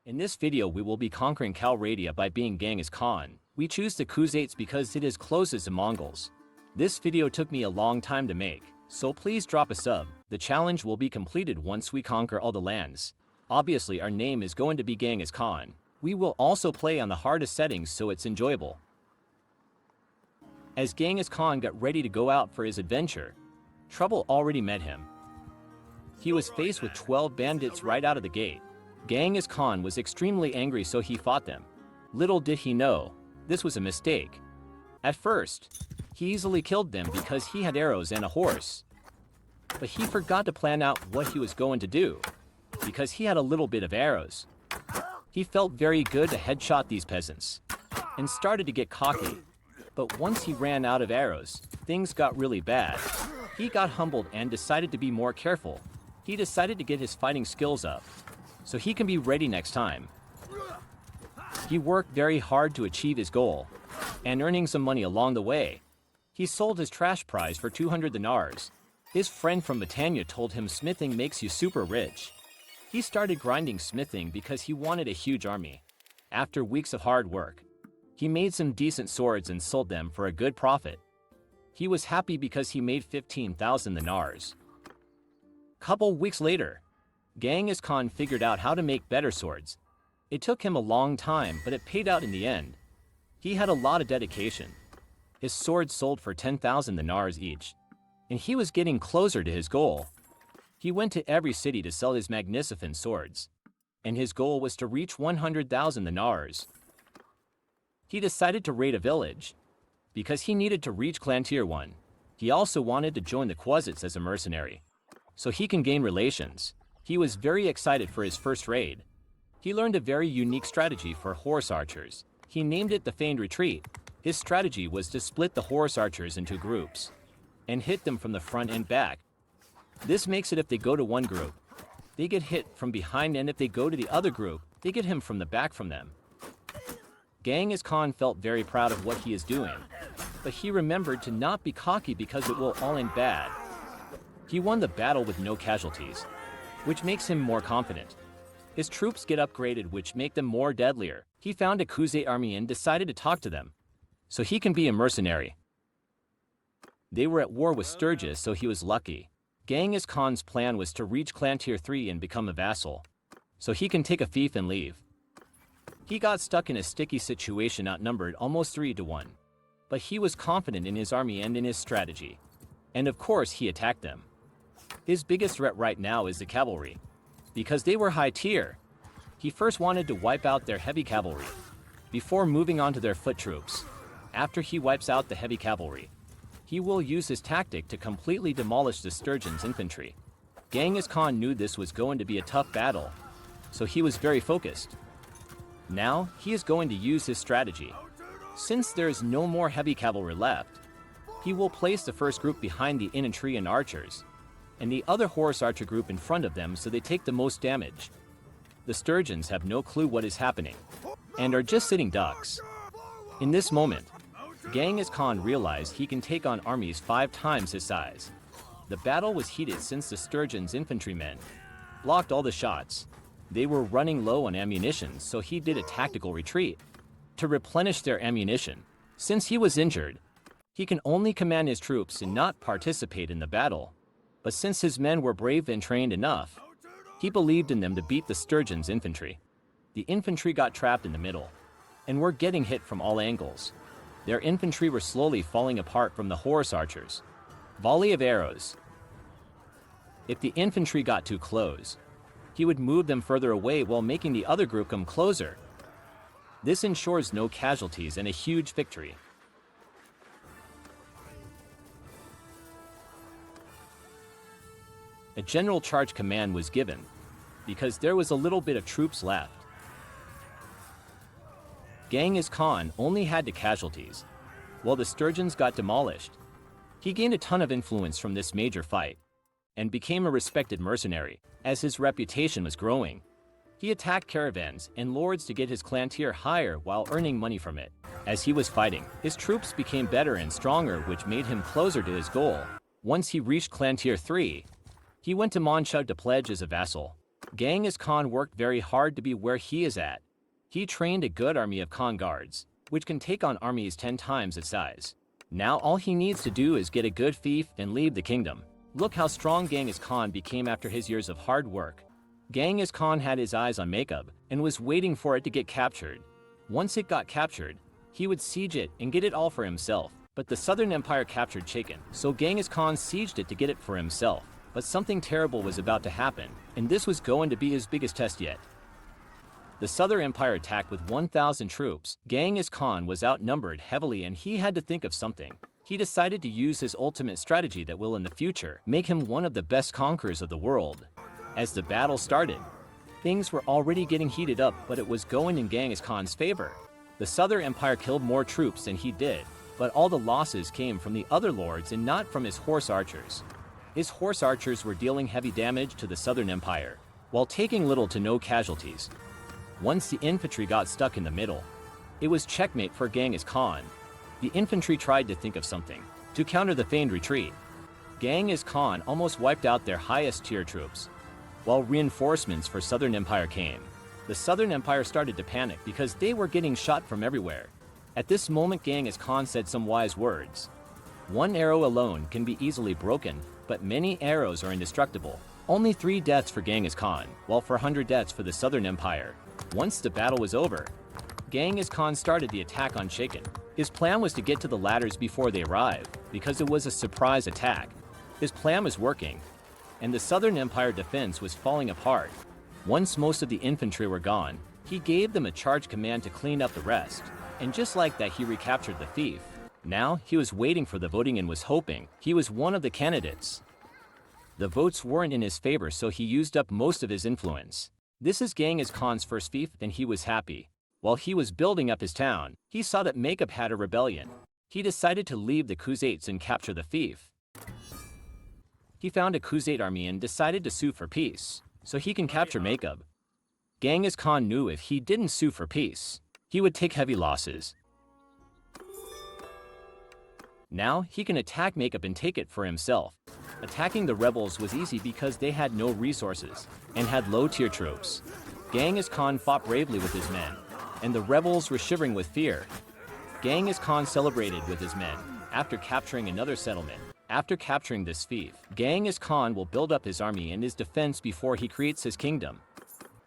In this video we will be conquering Calradia by being Genghis Khan. We choose the Khuzaits because it is closest to Mongols. This video took me a long time to make, so please drop a sub. The challenge will be completed once we conquer all the lands. Obviously our name is going to be Genghis Khan. We will also play on the hardest settings so it's enjoyable. As Genghis Khan got ready to go out for his adventure, trouble already met him. He was faced with 12 bandits right out of the gate. Genghis Khan was extremely angry, so he fought them. Little did he know, this was a mistake. At first, he easily killed them because he had arrows and a horse. But he forgot to plan out what he was going to do, because he had a little bit of arrows. He felt very good to headshot these peasants, and started to get cocky. But once he ran out of arrows, things got really bad. He got humbled and decided to be more careful. He decided to get his fighting skills up, so he can be ready next time. He worked very hard to achieve his goal, and earning some money along the way. He sold his trash prize for 200 dinars. His friend from Britannia told him smithing makes you super rich. He started grinding smithing because he wanted a huge army. After weeks of hard work, he made some decent swords and sold them for a good profit. He was happy because he made 15,000 dinars. Couple weeks later, Genghis Khan figured out how to make better swords. It took him a long time, but it paid out in the end. He had a lot of dedication. His swords sold for 10,000 dinars each, and he was getting closer to his goal. He went to every city to sell his magnificent swords, and his goal was to reach 100,000 dinars. He decided to raid a village, because he needed to reach Clan Tier 1. He also wanted to join the Khuzaits as a mercenary, so he can gain relations. He was very excited for his first raid. He learned a very unique strategy for horse archers. He named it the Feigned Retreat. His strategy was to split the horse archers into groups and hit them from the front and back. This makes it if they go to one group, they get hit from behind, and if they go to the other group, they get him from the back from them. Genghis Khan felt very proud of what he is doing, but he remembered to not be cocky because it will all end bad. He won the battle with no casualties, which makes him more confident. His troops get upgraded, which make them more deadlier. He found a Khuzait army and decided to talk to them, so he can be a mercenary. They were at war with Sturgis, so he was lucky. Genghis Khan's plan was to reach Clan Tier 3 and become a vassal, so he can take a fief and leave. He got stuck in a sticky situation, outnumbered almost 3 to 1. But he was confident in his army and in his strategy. And of course he attacked them. His biggest threat right now is the cavalry, because they were high tier. He first wanted to wipe out their heavy cavalry, before moving on to their foot troops. After he wipes out the heavy cavalry, he will use his tactic to completely demolish the Sturgeon's infantry. Genghis Khan knew this was going to be a tough battle, so he was very focused. Now, he is going to use his strategy. Since there is no more heavy cavalry left, he will place the first group behind the infantry and archers, and the other horse archer group in front of them so they take the most damage. The Sturgeons have no clue what is happening, and are just sitting ducks. In this moment, Genghis Khan realized he can take on armies 5 times his size. The battle was heated since the Sturgeon's infantrymen blocked all the shots. They were running low on ammunition, so he did a tactical retreat to replenish their ammunition. Since he was injured, he can only command his troops and not participate in the battle. But since his men were brave and trained enough, he believed in them to beat the Sturgeon's infantry. The infantry got trapped in the middle, and were getting hit from all angles. Their infantry were slowly falling apart from the horse archers. Volley of arrows. If the infantry got too close, he would move them further away while making the other group come closer. This ensures no casualties and a huge victory. A general charge command was given, because there was a little bit of troops left. Genghis Khan only had the casualties, while the Sturgeons got demolished. He gained a ton of influence from this major fight, and became a respected mercenary, as his reputation was growing. He attacked caravans and lords to get his clan tier higher while earning money from it. As he was fighting, his troops became better and stronger, which made him closer to his goal. Once he reached Clan Tier 3, he went to Monchug to pledge as a vassal. Genghis Khan worked very hard to be where he is at. He trained a good army of Khan guards, which can take on armies 10 times its size. Now all he needs to do is get a good fief and leave the kingdom. Look how strong Genghis Khan became after his years of hard work. Genghis Khan had his eyes on Makeup and was waiting for it to get captured. Once it got captured, he would siege it and get it all for himself. But the Southern Empire captured Shaken, so Genghis Khan sieged it to get it for himself. But something terrible was about to happen, and this was going to be his biggest test yet. The Southern Empire attacked with 1,000 troops. Genghis Khan was outnumbered heavily and he had to think of something. He decided to use his ultimate strategy that will in the future make him one of the best conquerors of the world. As the battle started, things were already getting heated up, but it was going in Genghis Khan's favor. The Southern Empire killed more troops than he did, but all the losses came from the other lords and not from his horse archers. His horse archers were dealing heavy damage to the Southern Empire, while taking little to no casualties. Once the infantry got stuck in the middle, it was checkmate for Genghis Khan. The infantry tried to think of something to counter the feigned retreat. Genghis Khan almost wiped out their highest tier troops. While reinforcements for Southern Empire came, the Southern Empire started to panic because they were getting shot from everywhere. At this moment, Genghis Khan said some wise words. One arrow alone can be easily broken, but many arrows are indestructible. Only 3 deaths for Genghis Khan, while 400 deaths for the Southern Empire. Once the battle was over, Genghis Khan started the attack on Shaken. His plan was to get to the ladders before they arrived, because it was a surprise attack. His plan was working, and the Southern Empire defense was falling apart. Once most of the infantry were gone, he gave them a charge command to clean up the rest, and just like that he recaptured the fief. Now he was waiting for the voting and was hoping he was one of the candidates. The votes weren't in his favor, so he used up most of his influence. This is Genghis Khan's first fief, and he was happy. While he was building up his town, he saw that Makeup had a rebellion. He decided to leave the Khuzaits and capture the fief. He found a Khuzait army and decided to sue for peace, so he can capture Makeup. Genghis Khan knew if he didn't sue for peace, he would take heavy losses. Now he can attack Makeup and take it for himself. Attacking the rebels was easy because they had no resources and had low-tier troops. Genghis Khan fought bravely with his men, and the rebels were shivering with fear. Genghis Khan celebrated with his men after capturing another settlement. After capturing this fief, Genghis Khan will build up his army and his defense before he creates his kingdom.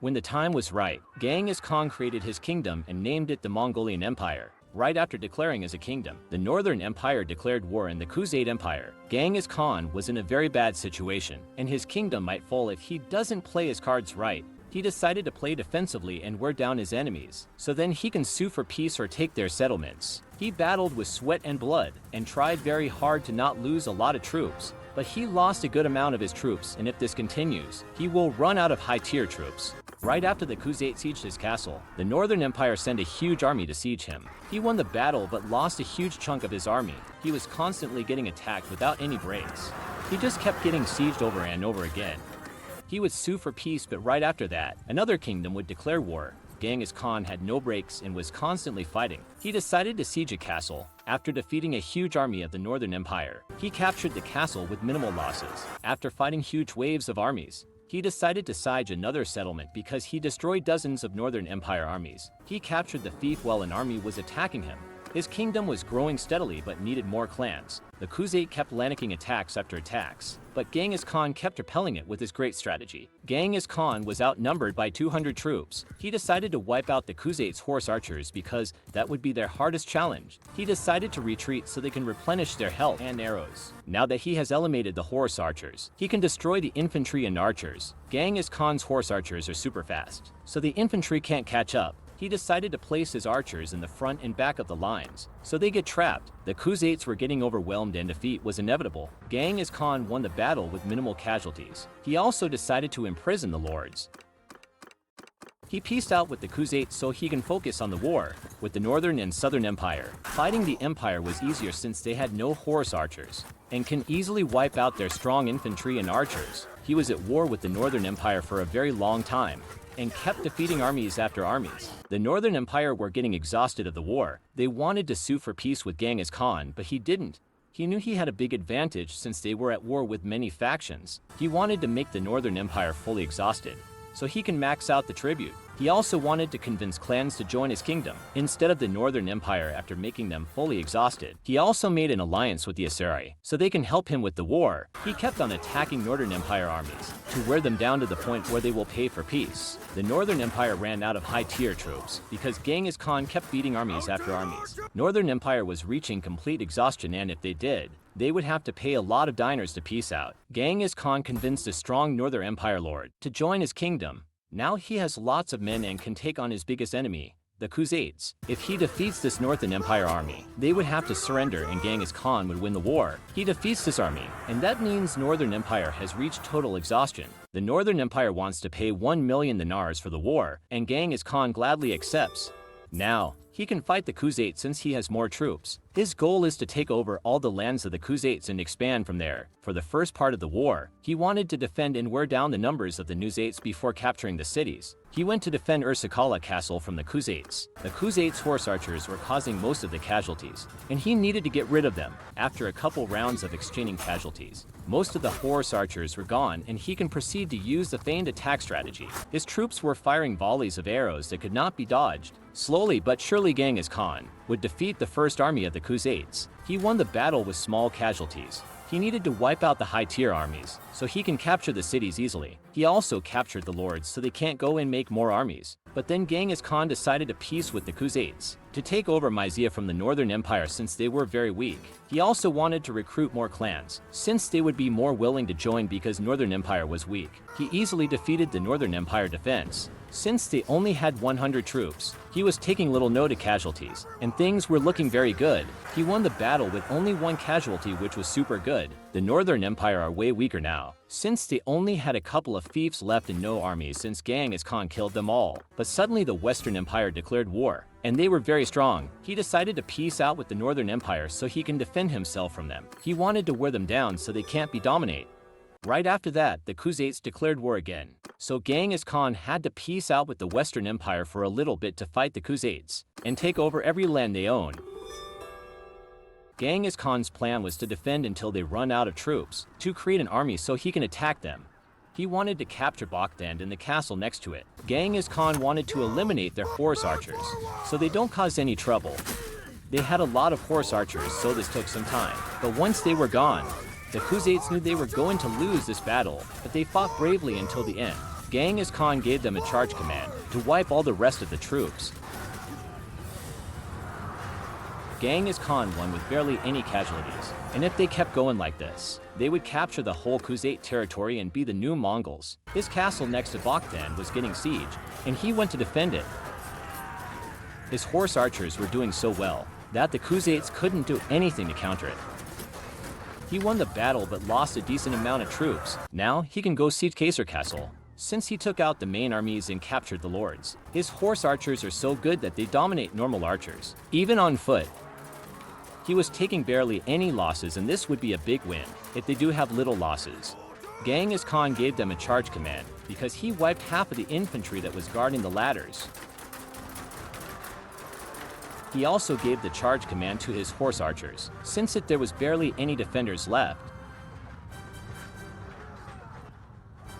When the time was right, Genghis Khan created his kingdom and named it the Mongolian Empire. Right after declaring as a kingdom, the Northern Empire declared war in the Khuzait Empire. Genghis Khan was in a very bad situation, and his kingdom might fall if he doesn't play his cards right. He decided to play defensively and wear down his enemies, so then he can sue for peace or take their settlements. He battled with sweat and blood, and tried very hard to not lose a lot of troops, but he lost a good amount of his troops, and if this continues, he will run out of high-tier troops. Right after the Khuzait sieged his castle, the Northern Empire sent a huge army to siege him. He won the battle but lost a huge chunk of his army. He was constantly getting attacked without any breaks. He just kept getting sieged over and over again. He would sue for peace, but right after that, another kingdom would declare war. Genghis Khan had no breaks and was constantly fighting. He decided to siege a castle. After defeating a huge army of the Northern Empire, he captured the castle with minimal losses. After fighting huge waves of armies, he decided to siege another settlement because he destroyed dozens of Northern Empire armies. He captured the fief while an army was attacking him. His kingdom was growing steadily but needed more clans. The Khuzait kept landing attacks after attacks, but Genghis Khan kept repelling it with his great strategy. Genghis Khan was outnumbered by 200 troops. He decided to wipe out the Khuzait's horse archers because that would be their hardest challenge. He decided to retreat so they can replenish their health and arrows. Now that he has eliminated the horse archers, he can destroy the infantry and archers. Genghis Khan's horse archers are super fast, so the infantry can't catch up. He decided to place his archers in the front and back of the lines, so they get trapped. The Khuzaits were getting overwhelmed and defeat was inevitable. Genghis Khan won the battle with minimal casualties. He also decided to imprison the lords. He peaced out with the Khuzaits so he can focus on the war with the Northern and Southern Empire. Fighting the Empire was easier since they had no horse archers and can easily wipe out their strong infantry and archers. He was at war with the Northern Empire for a very long time and kept defeating armies after armies. The Northern Empire were getting exhausted of the war. They wanted to sue for peace with Genghis Khan, but he didn't. He knew he had a big advantage since they were at war with many factions. He wanted to make the Northern Empire fully exhausted. so he can max out the tribute. He also wanted to convince clans to join his kingdom, instead of the Northern Empire after making them fully exhausted. He also made an alliance with the Asari, so they can help him with the war. He kept on attacking Northern Empire armies, to wear them down to the point where they will pay for peace. The Northern Empire ran out of high-tier troops, because Genghis Khan kept beating armies after armies. Northern Empire was reaching complete exhaustion, and if they did, they would have to pay a lot of dinars to peace out. Genghis Khan convinced a strong Northern Empire lord to join his kingdom. Now he has lots of men and can take on his biggest enemy, the Khuzaites. If he defeats this Northern Empire army, they would have to surrender and Genghis Khan would win the war. He defeats this army, and that means Northern Empire has reached total exhaustion. The Northern Empire wants to pay 1 million dinars for the war, and Genghis Khan gladly accepts. Now, he can fight the Khuzaites since he has more troops. His goal is to take over all the lands of the Khuzaites and expand from there. For the first part of the war, he wanted to defend and wear down the numbers of the Khuzaites before capturing the cities. He went to defend Ursakala castle from the Khuzaites. The Khuzaites' horse archers were causing most of the casualties, and he needed to get rid of them. After a couple rounds of exchanging casualties, most of the horse archers were gone, and he can proceed to use the feigned attack strategy. His troops were firing volleys of arrows that could not be dodged. Slowly but surely Genghis Khan would defeat the first army of the Khuzaites. He won the battle with small casualties. He needed to wipe out the high-tier armies, so he can capture the cities easily. He also captured the lords so they can't go and make more armies. But then Genghis Khan decided to peace with the Khuzaites to take over Mysia from the Northern Empire since they were very weak. He also wanted to recruit more clans, since they would be more willing to join because Northern Empire was weak. He easily defeated the Northern Empire defense. Since they only had 100 troops, he was taking little note of casualties, and things were looking very good. He won the battle with only 1 casualty, which was super good. The Northern Empire are way weaker now, since they only had a couple of fiefs left and no armies since Genghis Khan killed them all. But suddenly the Western Empire declared war, and they were very strong. He decided to peace out with the Northern Empire so he can defend himself from them. He wanted to wear them down so they can't be dominated. Right after that, the Khuzaites declared war again. So Genghis Khan had to peace out with the Western Empire for a little bit to fight the Khuzaites and take over every land they own. Genghis Khan's plan was to defend until they run out of troops, to create an army so he can attack them. He wanted to capture Baghdad and the castle next to it. Genghis Khan wanted to eliminate their horse archers, so they don't cause any trouble. They had a lot of horse archers, so this took some time. But once they were gone, the Khuzaites knew they were going to lose this battle, but they fought bravely until the end. Genghis Khan gave them a charge command to wipe all the rest of the troops. Genghis Khan won with barely any casualties, and if they kept going like this, they would capture the whole Khuzaite territory and be the new Mongols. His castle next to Baghdad was getting sieged, and he went to defend it. His horse archers were doing so well that the Khuzaites couldn't do anything to counter it. He won the battle but lost a decent amount of troops. Now he can go siege Kaysar Castle, since he took out the main armies and captured the lords. His horse archers are so good that they dominate normal archers, even on foot. He was taking barely any losses, and this would be a big win if they do have little losses. Genghis Khan gave them a charge command because he wiped half of the infantry that was guarding the ladders. He also gave the charge command to his horse archers, since there was barely any defenders left.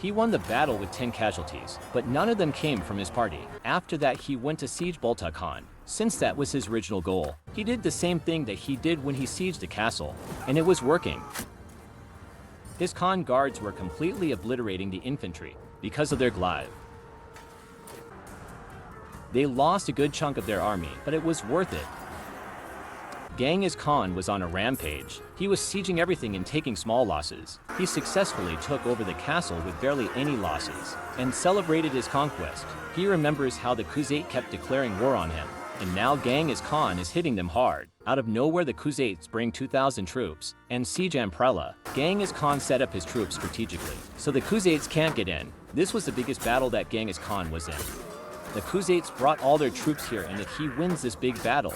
He won the battle with 10 casualties, but none of them came from his party. After that, he went to siege Balta Khan, since that was his original goal. He did the same thing that he did when he sieged the castle, and it was working. His Khan guards were completely obliterating the infantry because of their glaive. They lost a good chunk of their army, but it was worth it. Genghis Khan was on a rampage. He was sieging everything and taking small losses. He successfully took over the castle with barely any losses, and celebrated his conquest. He remembers how the Khuzait kept declaring war on him, and now Genghis Khan is hitting them hard. Out of nowhere, the Khuzaites bring 2,000 troops and siege Amprela. Genghis Khan set up his troops strategically, so the Khuzaites can't get in. This was the biggest battle that Genghis Khan was in. The Khuzaites brought all their troops here, and if he wins this big battle,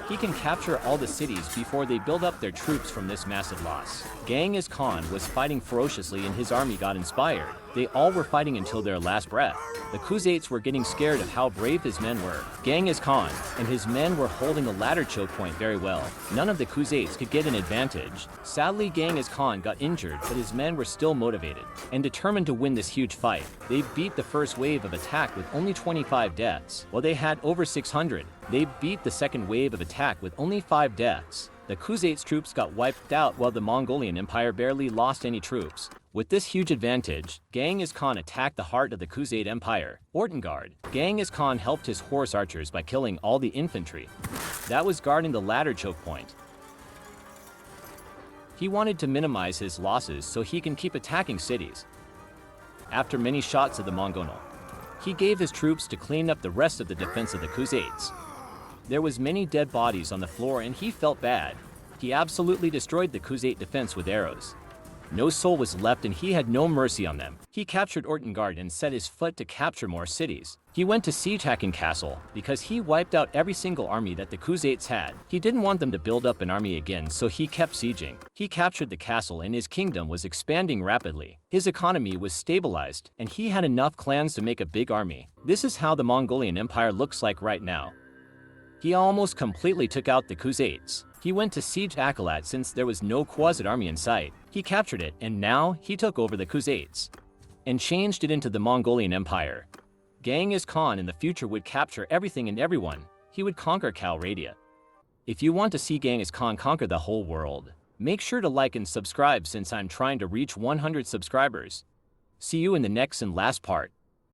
he can capture all the cities before they build up their troops from this massive loss. Genghis Khan was fighting ferociously and his army got inspired. They all were fighting until their last breath. The Khuzaits were getting scared of how brave his men were. Genghis Khan and his men were holding the ladder choke point very well. None of the Khuzaits could get an advantage. Sadly, Genghis Khan got injured, but his men were still motivated and determined to win this huge fight. They beat the first wave of attack with only 25 deaths, while they had over 600. They beat the second wave of attack with only 5 deaths. The Khuzaits' troops got wiped out while the Mongolian Empire barely lost any troops. With this huge advantage, Genghis Khan attacked the heart of the Khuzait Empire, Ortengard. Genghis Khan helped his horse archers by killing all the infantry that was guarding the ladder choke point. He wanted to minimize his losses so he can keep attacking cities. After many shots of the Mongol, he gave his troops to clean up the rest of the defense of the Khuzaits. There was many dead bodies on the floor and he felt bad. He absolutely destroyed the Khuzait defense with arrows. No soul was left and he had no mercy on them. He captured Ortengard and set his foot to capture more cities. He went to siege Hakan Castle because he wiped out every single army that the Khuzaits had. He didn't want them to build up an army again, so he kept sieging. He captured the castle and his kingdom was expanding rapidly. His economy was stabilized and he had enough clans to make a big army. This is how the Mongolian Empire looks like right now. He almost completely took out the Khuzaits. He went to siege Akalat since there was no Khwarazm army in sight. He captured it and now he took over the Khuzaits and changed it into the Mongolian Empire. Genghis Khan in the future would capture everything and everyone. He would conquer Calradia. If you want to see Genghis Khan conquer the whole world, make sure to like and subscribe since I'm trying to reach 100 subscribers. See you in the next and last part.